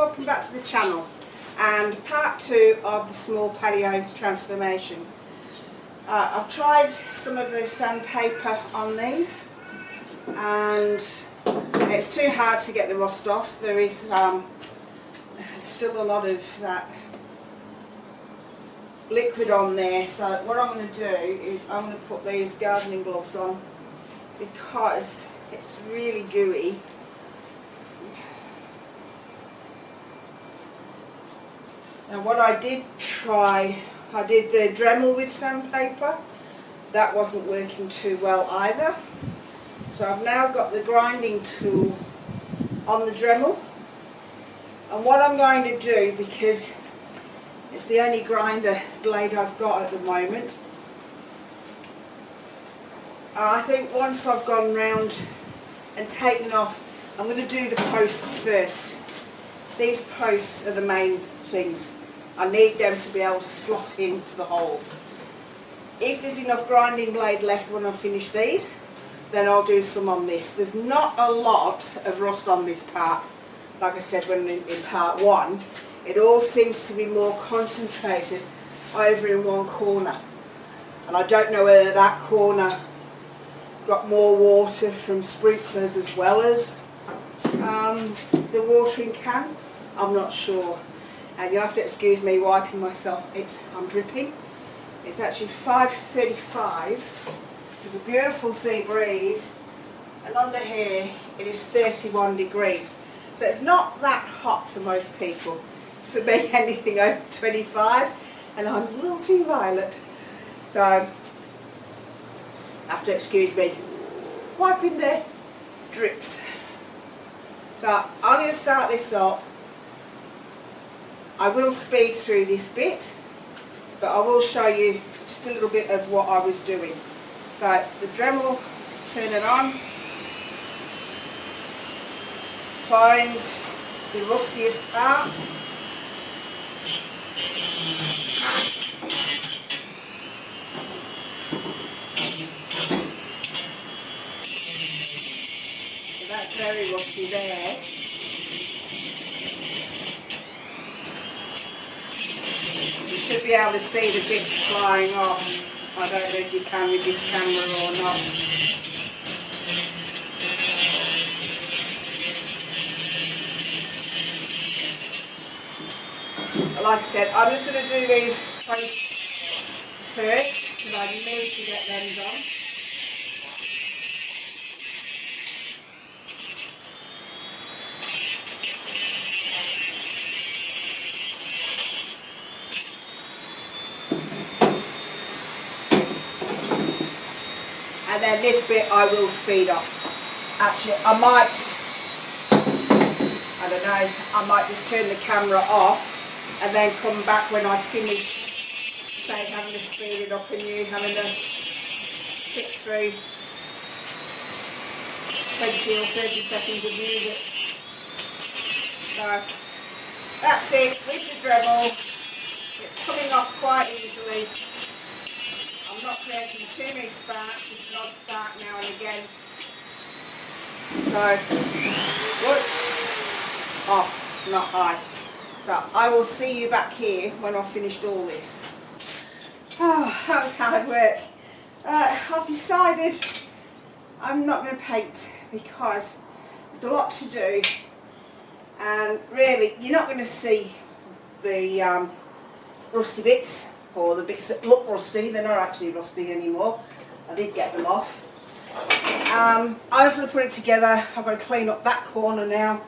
welcome back to the channel and part 2 of the small patio transformation. I've tried some of the sandpaper on these and it's too hard to get the rust off. There is still a lot of that liquid on there, so what I'm going to do is I'm going to put these gardening gloves on because it's really gooey. Now what I did try, I did the Dremel with sandpaper. That wasn't working too well either. So I've now got the grinding tool on the Dremel. And what I'm going to do, because it's the only grinder blade I've got at the moment, I think once I've gone round and taken off, I'm going to do the posts first. These posts are the main things. I need them to be able to slot into the holes. If there's enough grinding blade left when I finish these, then I'll do some on this. There's not a lot of rust on this part. Like I said when in part 1, it all seems to be more concentrated over in one corner. And I don't know whether that corner got more water from sprinklers as well as the watering can. I'm not sure. And you'll have to excuse me wiping myself. I'm dripping. It's actually 5:35. There's a beautiful sea breeze, and under here it is 31 degrees. So it's not that hot for most people. For me, anything over 25, and I'm a little too violet. So have to excuse me wiping the drips. So I'm going to start this up. I will speed through this bit, but I will show you just a little bit of what I was doing. So the Dremel, turn it on, find the rustiest part, so that's very rusty there. You should be able to see the bits flying off. I don't know if you can with this camera or not. But like I said, I'm just going to do these posts first because I need to get them done. And then this bit I will speed up. Actually, I don't know, I might just turn the camera off and then come back when I finish, say, having to speed it up and you having to sit through 20 or 30 seconds of music. So that's it with the Dremel. It's coming off quite easily. I'm not creating too many sparks, just an odd spark now and again. So, off, not high. So I will see you back here when I've finished all this. Oh, that was hard work. I've decided I'm not going to paint because there's a lot to do. And really, you're not going to see the rusty bits, or the bits that look rusty. They're not actually rusty anymore. I did get them off. I was going to put it together. I've got to clean up that corner now.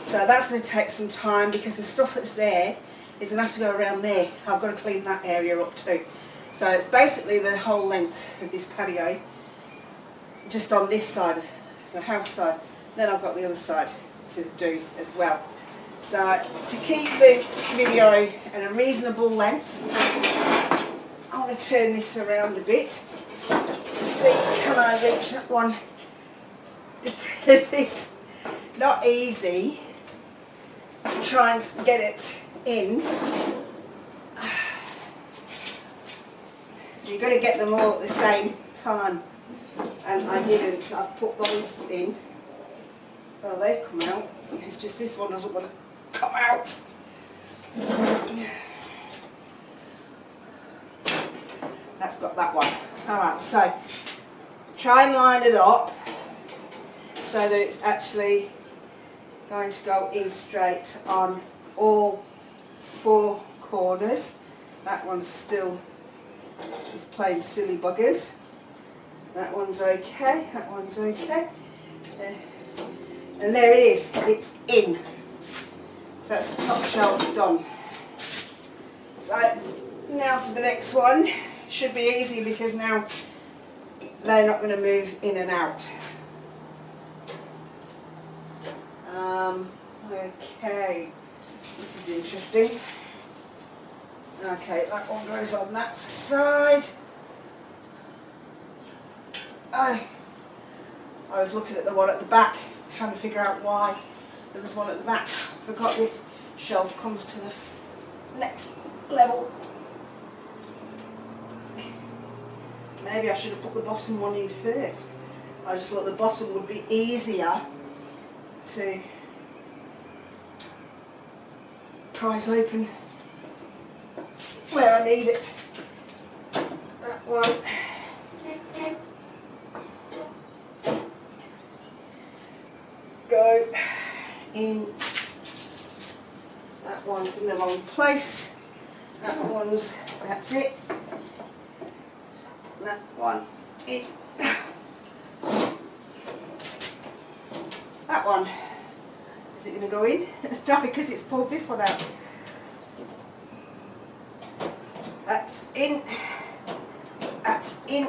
So that's going to take some time because the stuff that's there is going to have to go around there. I've got to clean that area up too. So it's basically the whole length of this patio, just on this side, the house side. Then I've got the other side to do as well. So to keep the video at a reasonable length, I want to turn this around a bit to see can I reach that one, because it's not easy trying to get it in. So you've got to get them all at the same time, and I didn't. I've put those in. Well, they've come out. It's just this one doesn't want to come out. That's got that one. Alright, so try and line it up so that it's actually going to go in straight on all 4 corners. That one's still is playing silly buggers. That one's okay, that one's okay. And there it is, it's in. So that's the top shelf done. So now for the next one. Should be easy because now they're not going to move in and out. Okay, this is interesting. Okay, that one goes on that side. I was looking at the one at the back, trying to figure out why there was one at the back. Forgot this shelf comes to the next level. Maybe I should have put the bottom one in first. I just thought the bottom would be easier to prise open where I need it. That one. Go in. That one's in the wrong place. That one's, that's it. That one in. That one. Is it going to go in? No, because it's pulled this one out. That's in. That's in.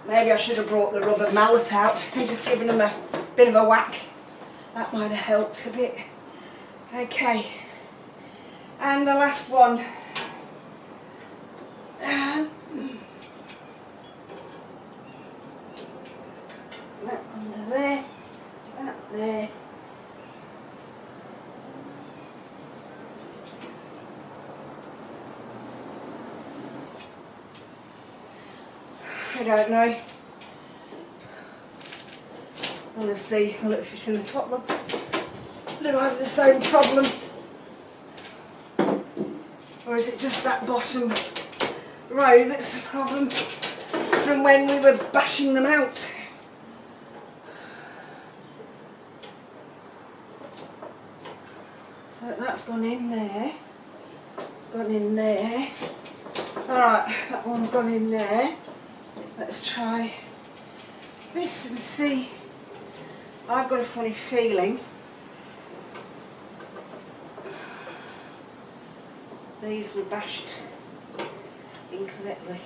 Maybe I should have brought the rubber mallet out and just given them a bit of a whack. That might have helped a bit. Okay. And the last one. That under there. That there. I don't know. I want to see, look if it's in the top one. Do I have the same problem? Or is it just that bottom row that's the problem from when we were bashing them out? So that's gone in there. It's gone in there. Alright, that one's gone in there. Let's try this and see. I've got a funny feeling these were bashed incorrectly.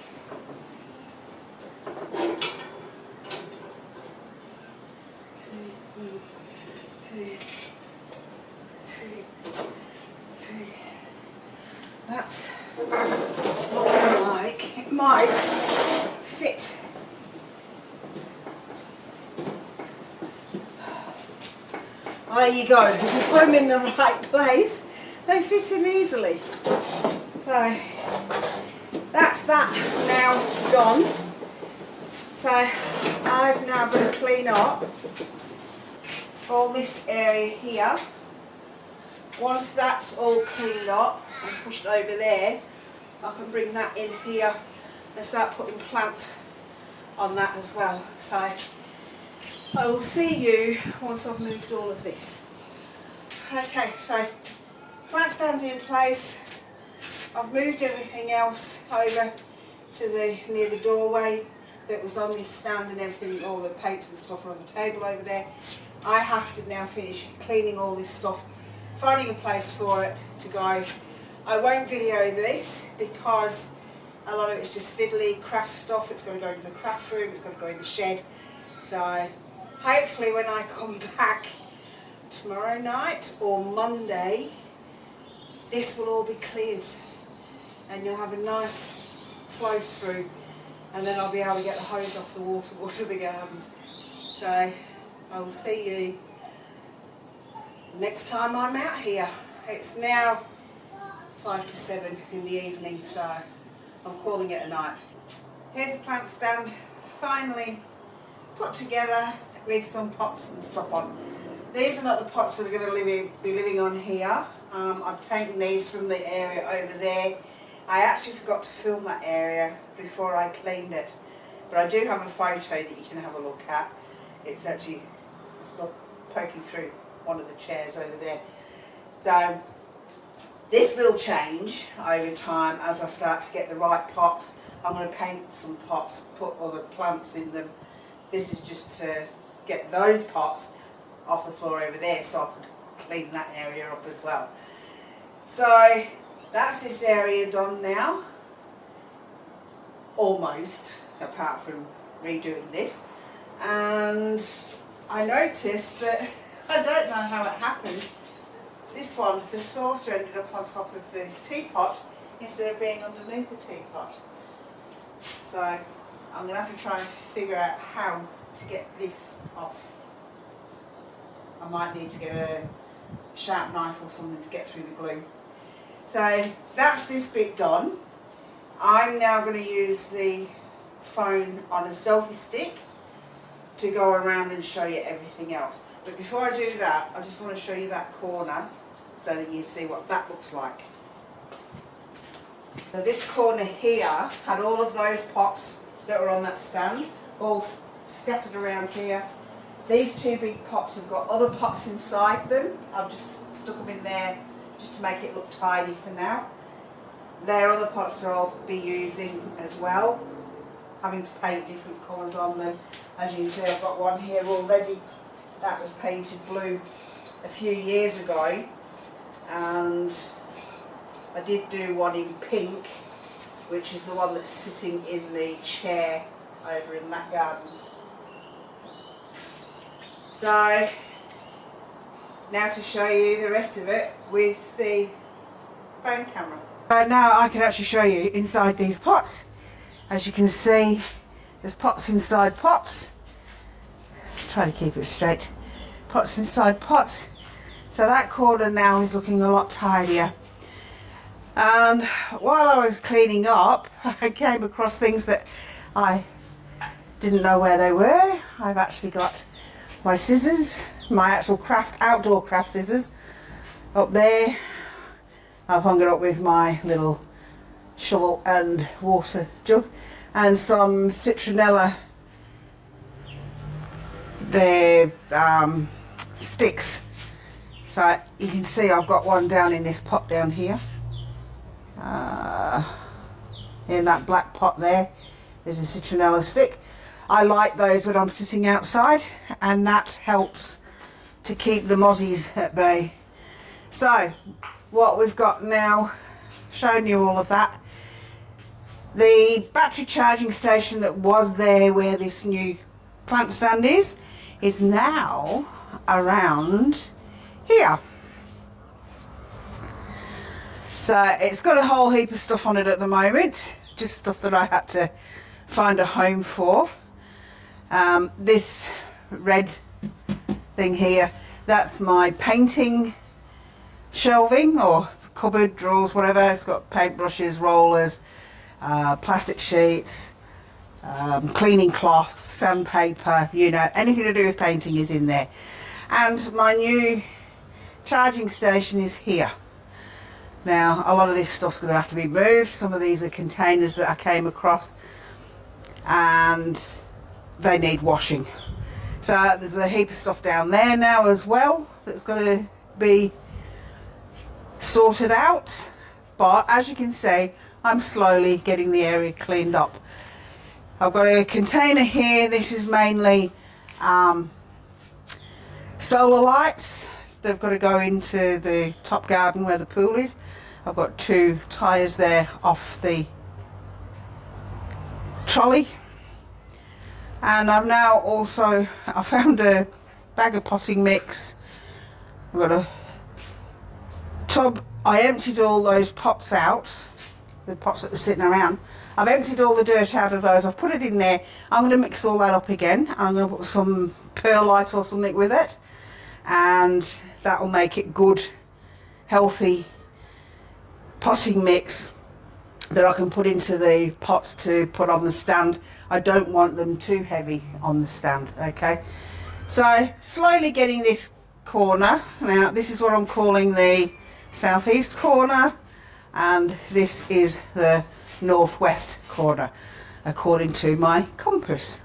Two. That's looking like it might fit. There you go. If you put them in the right place, they fit in easily. So that's that now done. So I've now got to clean up all this area here. Once that's all cleaned up and pushed over there, I can bring that in here and start putting plants on that as well. So I will see you once I've moved all of this. Okay, so plant stands in place. I've moved everything else over to the near the doorway that was on this stand and everything, all the paints and stuff are on the table over there. I have to now finish cleaning all this stuff, finding a place for it to go. I won't video this because a lot of it's just fiddly craft stuff. It's going to go into the craft room, it's going to go in the shed. So hopefully when I come back tomorrow night or Monday, this will all be cleared and you'll have a nice flow through, and then I'll be able to get the hose off the wall to water the gardens. So I will see you next time I'm out here. It's now 5 to 7 in the evening, so I'm calling it a night. Here's the plant stand finally put together with some pots and stuff on. These are not the pots that are going to be living on here. I've taken these from the area over there. I actually forgot to film that area before I cleaned it. But I do have a photo that you can have a look at. It's actually poking through one of the chairs over there. So this will change over time as I start to get the right pots. I'm going to paint some pots, put other plants in them. This is just to get those pots off the floor over there so I can clean that area up as well. So that's this area done now. Almost, apart from redoing this. And I noticed that, I don't know how it happened, this one, the saucer ended up on top of the teapot instead of being underneath the teapot. So I'm going to have to try and figure out how to get this off. I might need to get a sharp knife or something to get through the glue. So that's this bit done. I'm now going to use the phone on a selfie stick to go around and show you everything else. But before I do that, I just want to show you that corner so that you see what that looks like. So this corner here had all of those pots that were on that stand, all scattered around here. These two big pots have got other pots inside them. I've just stuck them in there just to make it look tidy for now. There are other pots that I'll be using as well, having to paint different colours on them. As you can see, I've got one here already that was painted blue a few years ago, and I did do one in pink, which is the one that's sitting in the chair over in that garden. So now to show you the rest of it with the phone camera. So now I can actually show you inside these pots. As you can see, there's pots inside pots. Try to keep it straight. Pots inside pots. So that corner now is looking a lot tidier. And while I was cleaning up, I came across things that I didn't know where they were. I've actually got my scissors, my actual outdoor craft scissors up there. I've hung it up with my little shovel and water jug, and some citronella, the sticks. So you can see I've got one down in this pot down here. In that black pot there, there's a citronella stick. I like those when I'm sitting outside, and that helps to keep the mozzies at bay. So what we've got now, shown you all of that. The battery charging station that was there where this new plant stand is now around here. So it's got a whole heap of stuff on it at the moment, just stuff that I had to find a home for. This red thing here, that's my painting shelving or cupboard, drawers, whatever. It's got paintbrushes, rollers, plastic sheets, cleaning cloths, sandpaper, you know, anything to do with painting is in there. And my new charging station is here. Now, a lot of this stuff's going to have to be moved. Some of these are containers that I came across and they need washing. So there's a heap of stuff down there now as well that's going to be sorted out. But as you can see, I'm slowly getting the area cleaned up. I've got a container here. This is mainly solar lights. They've got to go into the top garden where the pool is. I've got 2 tyres there off the trolley. And I've now also, I found a bag of potting mix. I've got a tub. I emptied all those pots out, the pots that were sitting around. I've emptied all the dirt out of those. I've put it in there. I'm going to mix all that up again. I'm going to put some perlite or something with it, and that will make it good, healthy potting mix that I can put into the pots to put on the stand. I don't want them too heavy on the stand, okay? So slowly getting this corner. Now this is what I'm calling the southeast corner, and this is the northwest corner according to my compass.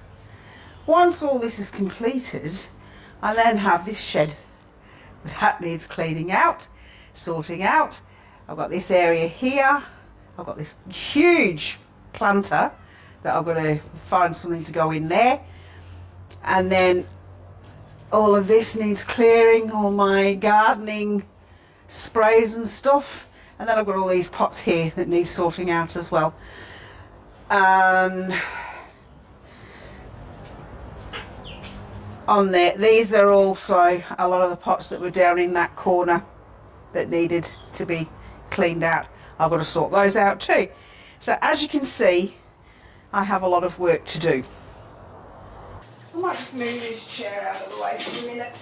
Once all this is completed, I then have this shed that needs cleaning out, sorting out. I've got this area here, I've got this huge planter that I'm going to find something to go in there, and then all of this needs clearing, all my gardening sprays and stuff, and then I've got all these pots here that need sorting out as well. On there, these are also a lot of the pots that were down in that corner that needed to be cleaned out. I've got to sort those out too. So as you can see, I have a lot of work to do. I might just move this chair out of the way for a minute.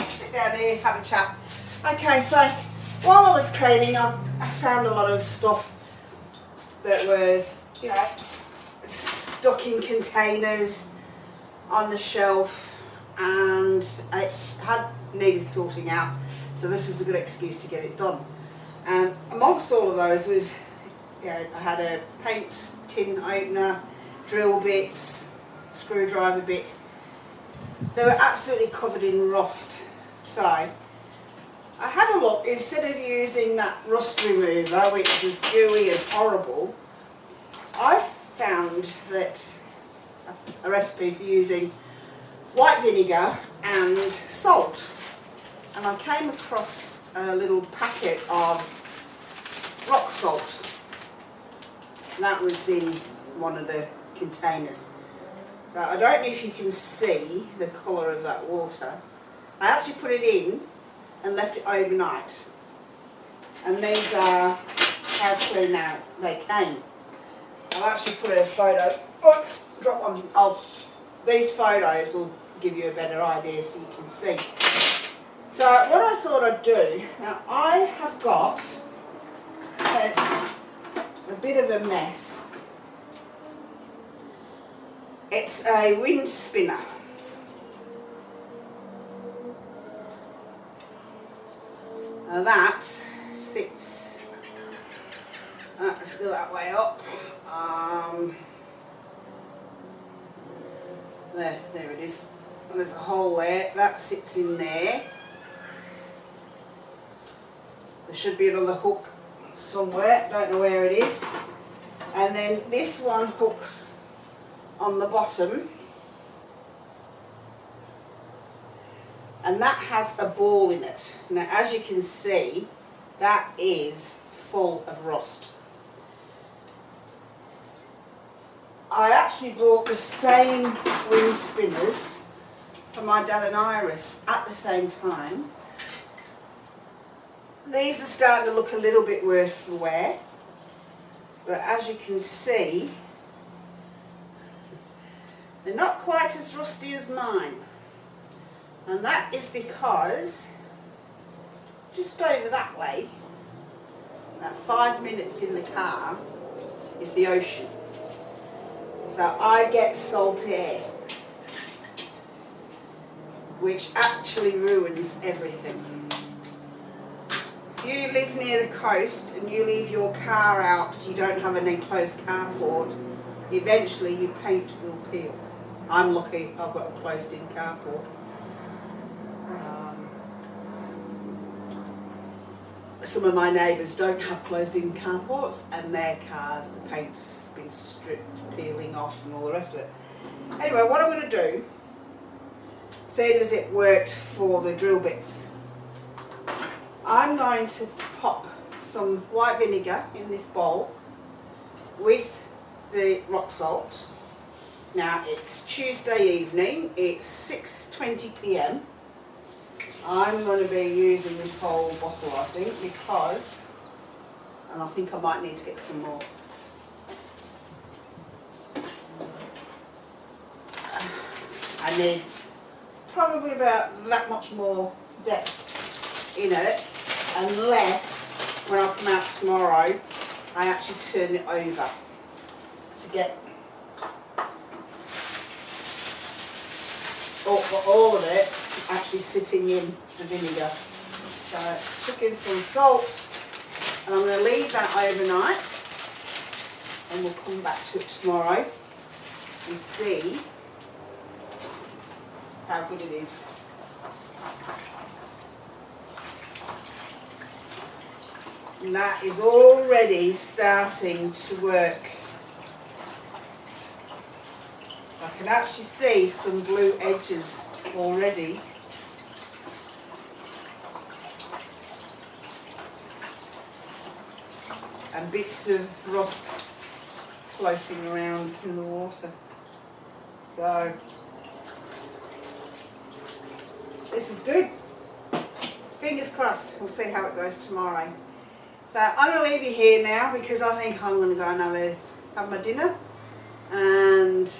Sit down here, have a chat. Okay, so while I was cleaning, I found a lot of stuff that was, you know, stuck in containers on the shelf, and it had needed sorting out, so this was a good excuse to get it done. Amongst all of those was, you know, I had a paint tin opener, drill bits, screwdriver bits. They were absolutely covered in rust, so I had a look. Instead of using that rust remover, which was gooey and horrible, I found that a recipe for using white vinegar and salt, and I came across a little packet of rock salt. That was in one of the containers. So I don't know if you can see the colour of that water. I actually put it in and left it overnight, and these are how clean out they came. I'll actually put a photo. Oops, drop one. These photos will give you a better idea so you can see. So what I thought I'd do, now I have got, it's a bit of a mess. It's a wind spinner. Now that sits, let's go that way up. There it is. And there's a hole there. That sits in there. There should be another hook somewhere. Don't know where it is. And then this one hooks on the bottom. And that has a ball in it. Now, as you can see, that is full of rust. I actually bought the same wind spinners for my dad and Iris at the same time. These are starting to look a little bit worse for wear, but as you can see, they're not quite as rusty as mine. And that is because just over that way, about 5 minutes in the car, is the ocean. So I get salt air, which actually ruins everything. If you live near the coast and you leave your car out, you don't have an enclosed carport, eventually your paint will peel. I'm lucky I've got a closed-in carport. Some of my neighbours don't have closed-in carports, and their cars, the paint's been stripped, peeling off and all the rest of it. Anyway, what I'm going to do, seeing as it worked for the drill bits, I'm going to pop some white vinegar in this bowl with the rock salt. Now it's Tuesday evening, it's 6:20 p.m. I'm going to be using this whole bottle, I think, because, and I think I might need to get some more. I need probably about that much more depth in it, unless when I come out tomorrow I actually turn it over to get all of it actually sitting in the vinegar. So chuck in some salt, and I'm going to leave that overnight, and we'll come back to it tomorrow and see how good it is. And that is already starting to work. I can actually see some blue edges already. And bits of rust floating around in the water. So, this is good. Fingers crossed. We'll see how it goes tomorrow. So I'm going to leave you here now because I think I'm going to go and have my dinner and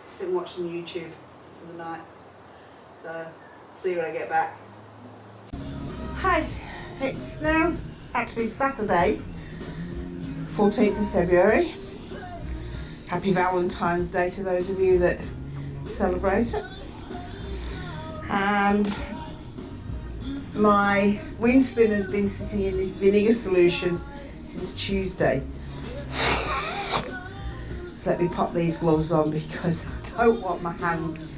sit and watch some YouTube for the night. So, see you when I get back. Hi, it's now actually Saturday, 14th of February. Happy Valentine's Day to those of you that celebrate it. And my windscreen has been sitting in this vinegar solution since Tuesday. So let me pop these gloves on because I don't want my hands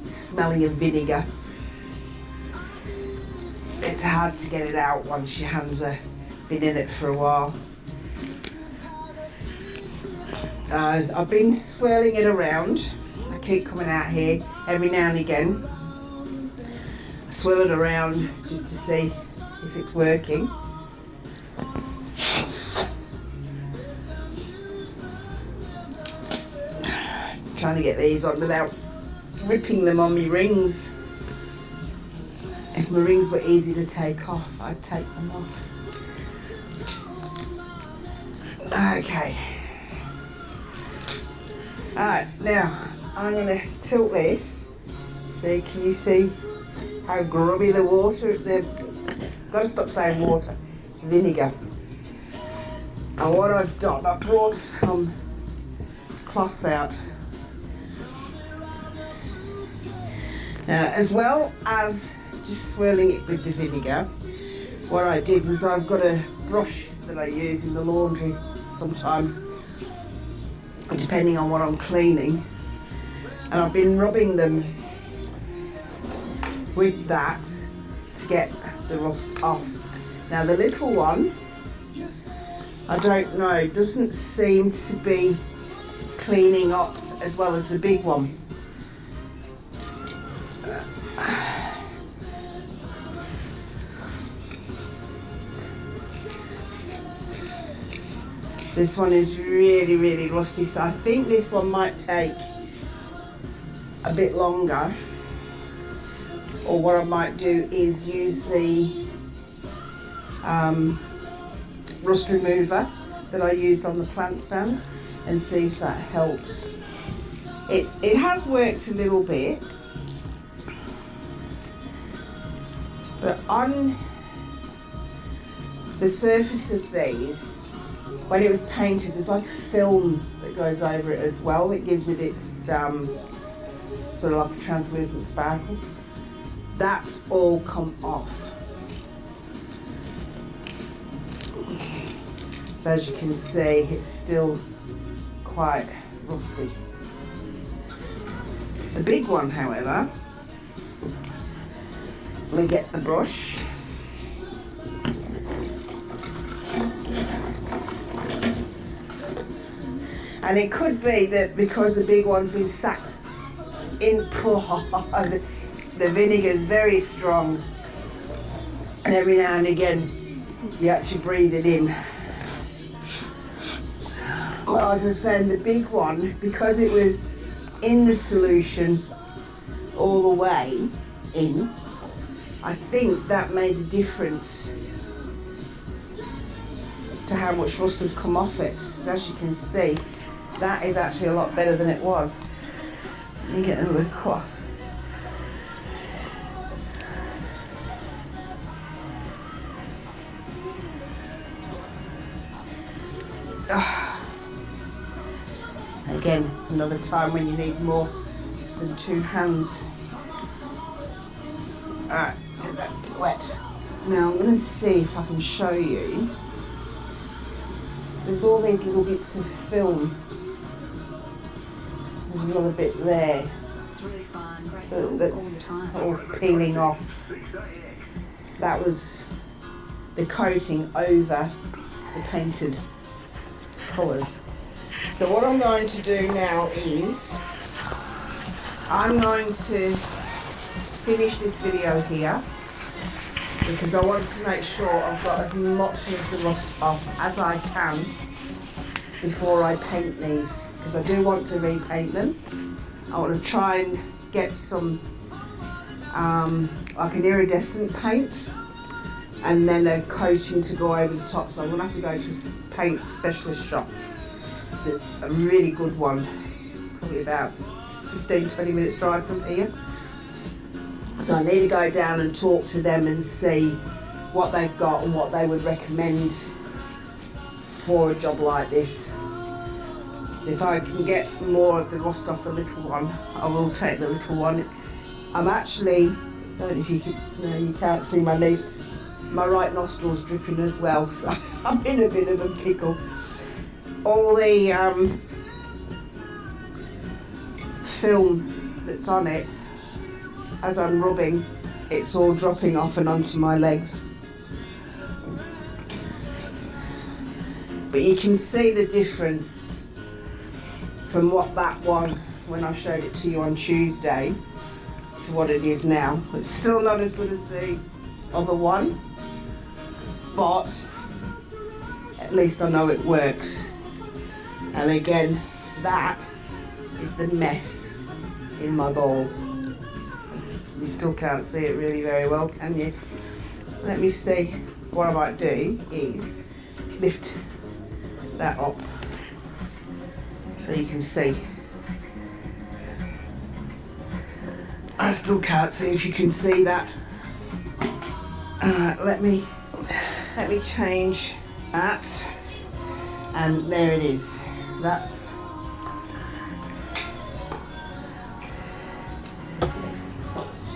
smelling of vinegar. It's hard to get it out once your hands have been in it for a while. I've been swirling it around. I keep coming out here every now and again. I swirl it around just to see if it's working. Trying to get these on without ripping them on my rings. If my rings were easy to take off, I'd take them off. Okay. Alright, now I'm going to tilt this. See, can you see how grubby the water? Got to stop saying water. It's vinegar. And what I've done, I brought some cloths out. Now, as well as just swirling it with the vinegar, what I did was I've got a brush that I use in the laundry sometimes, depending on what I'm cleaning, and I've been rubbing them with that to get the rust off. Now the little one, I don't know, doesn't seem to be cleaning up as well as the big one. This one is really, really rusty, so I think this one might take a bit longer. Or what I might do is use the rust remover that I used on the plant stand and see if that helps. It has worked a little bit, but on the surface of these, when it was painted, there's like a film that goes over it as well that gives it its sort of like a translucent sparkle. That's all come off. So as you can see, it's still quite rusty. The big one, however, we get the brush. And it could be that because the big one's been sat in the vinegar is very strong, and every now and again you actually breathe it in. Well, like I was saying, the big one, because it was in the solution all the way in, I think that made a difference to how much rust has come off it. As you can see, that is actually a lot better than it was. Let me get another cloth. Again, another time when you need more than two hands. Alright, because that's wet. Now I'm going to see if I can show you. So there's all these little bits of film. There's another bit there. It's really fun. So that's all peeling off. That was the coating over the painted colours. So what I'm going to do now is I'm going to finish this video here because I want to make sure I've got as much of the rust off as I can before I paint these, because I do want to repaint them. I want to try and get some like an iridescent paint and then a coating to go over the top. So I'm going to have to go to a paint specialist shop, a really good one, probably about 15-20 minutes drive from here. So I need to go down and talk to them and see what they've got and what they would recommend for a job like this. If I can get more of the rust off the little one, I will take the little one. I'm actually, I don't know if you can, no, you can't see my knees. My right nostril's dripping as well, so I'm in a bit of a pickle. All the film that's on it, as I'm rubbing, it's all dropping off and onto my legs. But you can see the difference from what that was when I showed it to you on Tuesday to what it is now. It's still not as good as the other one, but at least I know it works. And again, that is the mess in my bowl. You still can't see it really very well, can you? Let me see. What I might do is lift that up so you can see. I still can't see if you can see that. Let me change that, and there it is.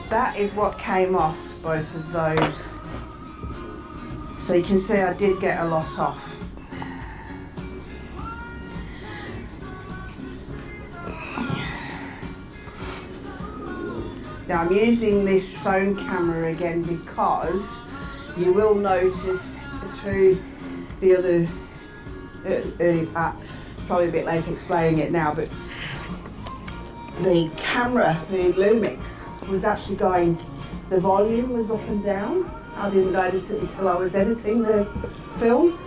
That is what came off both of those. So you can see I did get a lot off. Now I'm using this phone camera again because you will notice through the other early part, probably a bit late explaining it now, but the camera, the Lumix, was actually going, the volume was up and down. I didn't notice it until I was editing the film.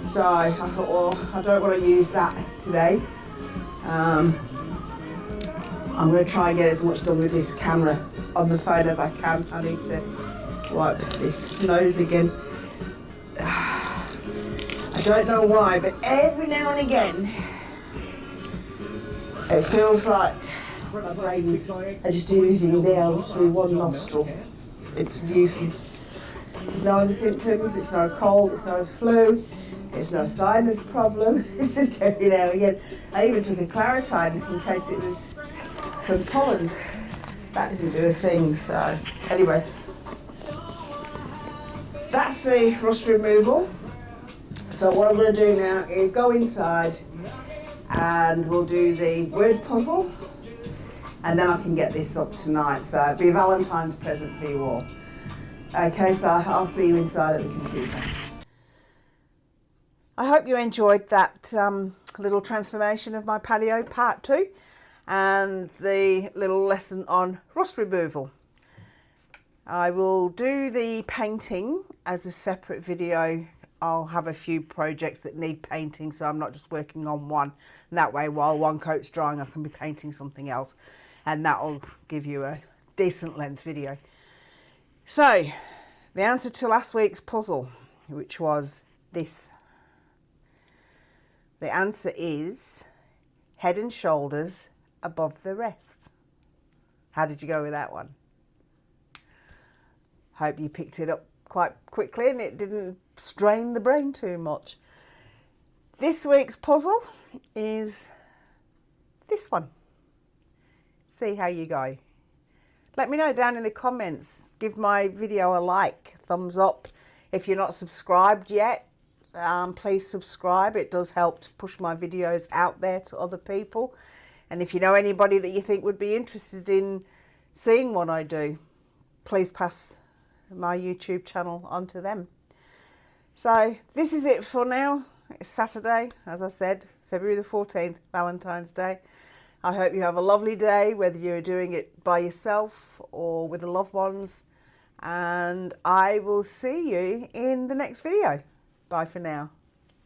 So I thought, well, I don't want to use that today. I'm going to try and get as much done with this camera on the phone as I can. I need to wipe this nose again. I don't know why, but every now and again, it feels like my brains are just oozing down through one nostril. It's nuisance. It's no other symptoms, it's not a cold, it's not a flu, it's not a sinus problem. It's just every now and again. I even took a Claritine in case it was from pollen. That didn't do a thing, so anyway. That's the rust removal. So what I'm going to do now is go inside and we'll do the word puzzle, and then I can get this up tonight. So it'll be a Valentine's present for you all. Okay, so I'll see you inside at the computer. I hope you enjoyed that little transformation of my patio part 2 and the little lesson on rust removal. I will do the painting as a separate video. I'll have a few projects that need painting, so I'm not just working on one. And that way, while one coat's drying, I can be painting something else, and that'll give you a decent length video. So, the answer to last week's puzzle, which was this. The answer is head and shoulders above the rest. How did you go with that one? Hope you picked it up quite quickly and it didn't strain the brain too much. This week's puzzle is this one. See how you go. Let me know down in the comments. Give my video a like, thumbs up. If you're not subscribed yet, please subscribe. It does help to push my videos out there to other people. And if you know anybody that you think would be interested in seeing what I do, please pass my YouTube channel on to them. So this is it for now. It's Saturday, as I said, February the 14th, Valentine's Day. I hope you have a lovely day, whether you're doing it by yourself or with the loved ones. And I will see you in the next video. Bye for now.